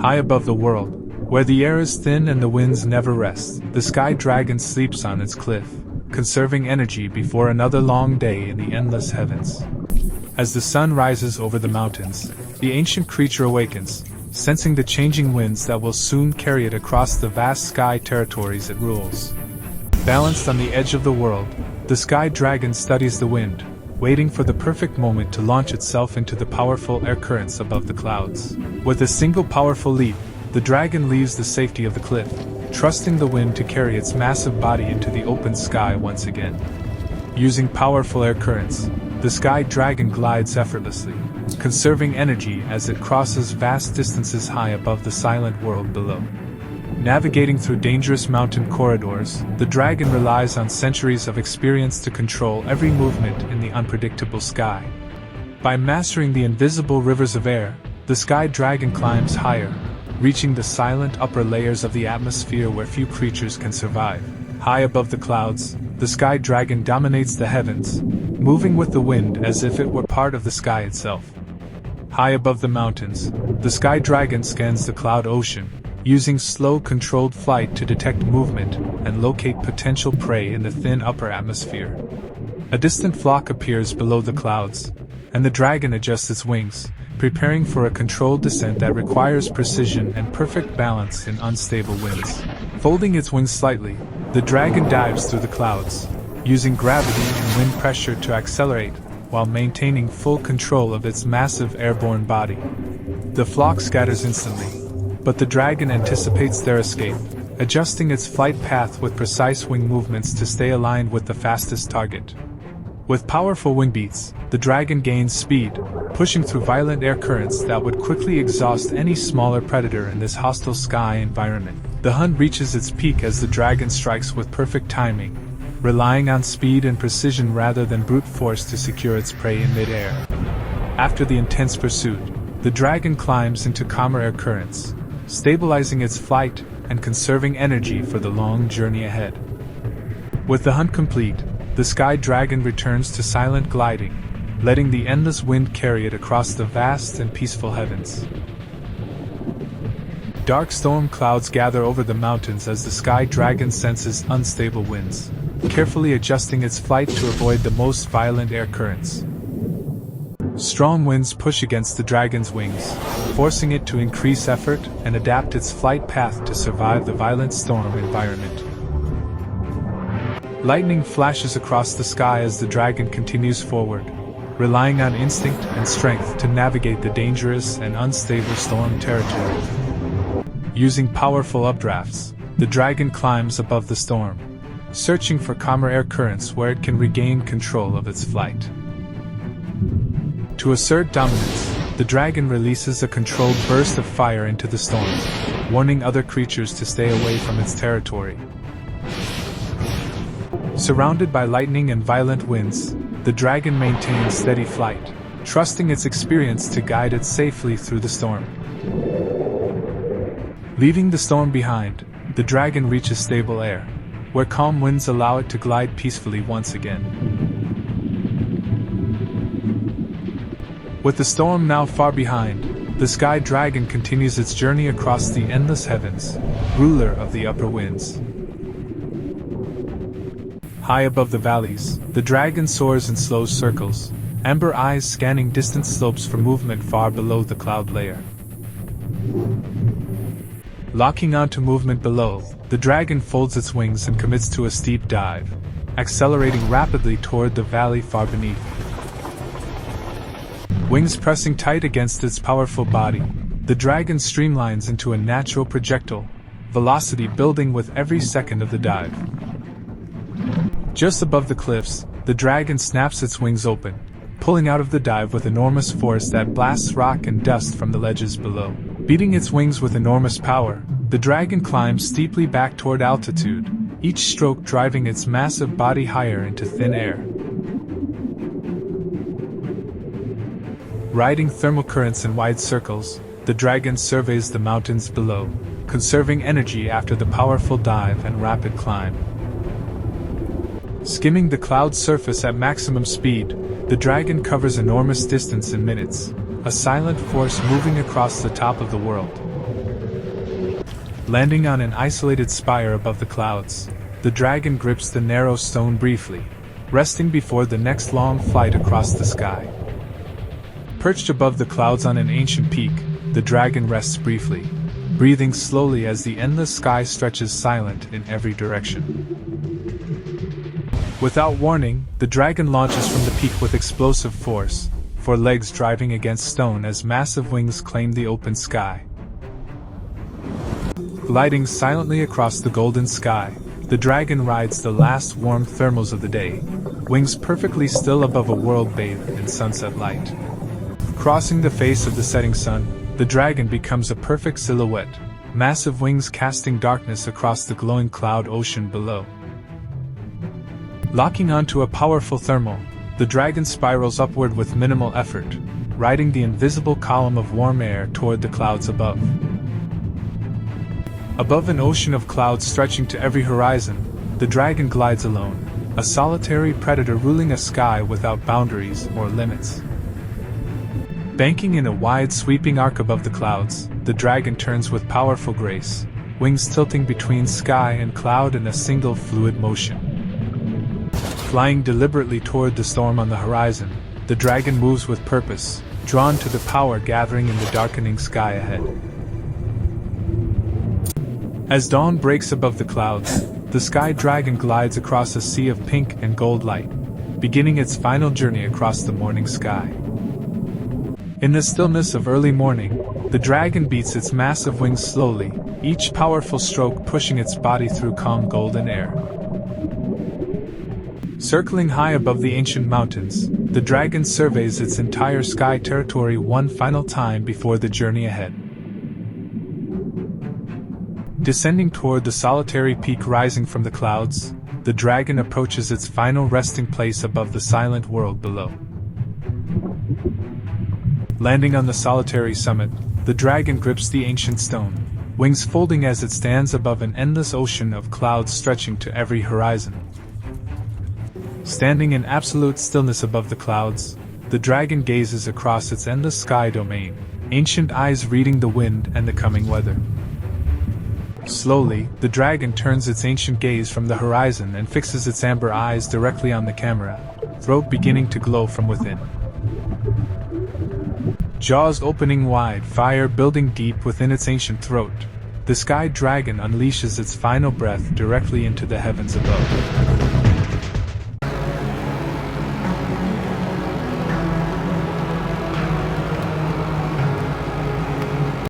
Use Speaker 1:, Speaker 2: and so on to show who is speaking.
Speaker 1: High above the world, where the air is thin and the winds never rest, the sky dragon sleeps on its cliff, conserving energy before another long day in the endless heavens. As the sun rises over the mountains, the ancient creature awakens, sensing the changing winds that will soon carry it across the vast sky territories it rules. Balanced on the edge of the world, the sky dragon studies the wind, waiting for the perfect moment to launch itself into the powerful air currents above the clouds. With a single powerful leap, the dragon leaves the safety of the cliff, trusting the wind to carry its massive body into the open sky once again. Using powerful air currents, the sky dragon glides effortlessly, conserving energy as it crosses vast distances high above the silent world below. Navigating through dangerous mountain corridors, the dragon relies on centuries of experience to control every movement in the unpredictable sky. By mastering the invisible rivers of air, the sky dragon climbs higher, reaching the silent upper layers of the atmosphere where few creatures can survive. High above the clouds, the sky dragon dominates the heavens, moving with the wind as if it were part of the sky itself. High above the mountains, the sky dragon scans the cloud ocean, using slow controlled flight to detect movement and locate potential prey in the thin upper atmosphere. A distant flock appears below the clouds, and the dragon adjusts its wings, preparing for a controlled descent that requires precision and perfect balance in unstable winds. Folding its wings slightly, the dragon dives through the clouds, using gravity and wind pressure to accelerate, while maintaining full control of its massive airborne body. The flock scatters instantly, but the dragon anticipates their escape, adjusting its flight path with precise wing movements to stay aligned with the fastest target. With powerful wing beats, the dragon gains speed, pushing through violent air currents that would quickly exhaust any smaller predator in this hostile sky environment. The hunt reaches its peak as the dragon strikes with perfect timing, relying on speed and precision rather than brute force to secure its prey in midair. After the intense pursuit, the dragon climbs into calmer air currents, stabilizing its flight and conserving energy for the long journey ahead. With the hunt complete, the sky dragon returns to silent gliding, letting the endless wind carry it across the vast and peaceful heavens. Dark storm clouds gather over the mountains as the sky dragon senses unstable winds, carefully adjusting its flight to avoid the most violent air currents. Strong winds push against the dragon's wings, forcing it to increase effort and adapt its flight path to survive the violent storm environment. Lightning flashes across the sky as the dragon continues forward, relying on instinct and strength to navigate the dangerous and unstable storm territory. Using powerful updrafts, the dragon climbs above the storm, searching for calmer air currents where it can regain control of its flight. To assert dominance, the dragon releases a controlled burst of fire into the storm, warning other creatures to stay away from its territory. Surrounded by lightning and violent winds, the dragon maintains steady flight, trusting its experience to guide it safely through the storm. Leaving the storm behind, the dragon reaches stable air, where calm winds allow it to glide peacefully once again. With the storm now far behind, the sky dragon continues its journey across the endless heavens, ruler of the upper winds. High above the valleys, the dragon soars in slow circles, amber eyes scanning distant slopes for movement far below the cloud layer. Locking onto movement below, the dragon folds its wings and commits to a steep dive, accelerating rapidly toward the valley far beneath. Wings pressing tight against its powerful body, the dragon streamlines into a natural projectile, velocity building with every second of the dive. Just above the cliffs, the dragon snaps its wings open, pulling out of the dive with enormous force that blasts rock and dust from the ledges below. Beating its wings with enormous power, the dragon climbs steeply back toward altitude, each stroke driving its massive body higher into thin air. Riding thermal currents in wide circles, the dragon surveys the mountains below, conserving energy after the powerful dive and rapid climb. Skimming the cloud surface at maximum speed, the dragon covers enormous distance in minutes, a silent force moving across the top of the world. Landing on an isolated spire above the clouds, the dragon grips the narrow stone briefly, resting before the next long flight across the sky. Perched above the clouds on an ancient peak, the dragon rests briefly, breathing slowly as the endless sky stretches silent in every direction. Without warning, the dragon launches from the peak with explosive force, four legs driving against stone as massive wings claim the open sky. Gliding silently across the golden sky, the dragon rides the last warm thermals of the day, wings perfectly still above a world bathed in sunset light. Crossing the face of the setting sun, the dragon becomes a perfect silhouette, massive wings casting darkness across the glowing cloud ocean below. Locking onto a powerful thermal, the dragon spirals upward with minimal effort, riding the invisible column of warm air toward the clouds above. Above an ocean of clouds stretching to every horizon, the dragon glides alone, a solitary predator ruling a sky without boundaries or limits. Banking in a wide sweeping arc above the clouds, the dragon turns with powerful grace, wings tilting between sky and cloud in a single fluid motion. Flying deliberately toward the storm on the horizon, the dragon moves with purpose, drawn to the power gathering in the darkening sky ahead. As dawn breaks above the clouds, the sky dragon glides across a sea of pink and gold light, beginning its final journey across the morning sky. In the stillness of early morning, the dragon beats its massive wings slowly, each powerful stroke pushing its body through calm golden air. Circling high above the ancient mountains, the dragon surveys its entire sky territory one final time before the journey ahead. Descending toward the solitary peak rising from the clouds, the dragon approaches its final resting place above the silent world below. Landing on the solitary summit, the dragon grips the ancient stone, wings folding as it stands above an endless ocean of clouds stretching to every horizon. Standing in absolute stillness above the clouds, the dragon gazes across its endless sky domain, ancient eyes reading the wind and the coming weather. Slowly, the dragon turns its ancient gaze from the horizon and fixes its amber eyes directly on the camera, throat beginning to glow from within. Jaws opening wide, fire building deep within its ancient throat, the sky dragon unleashes its final breath directly into the heavens above.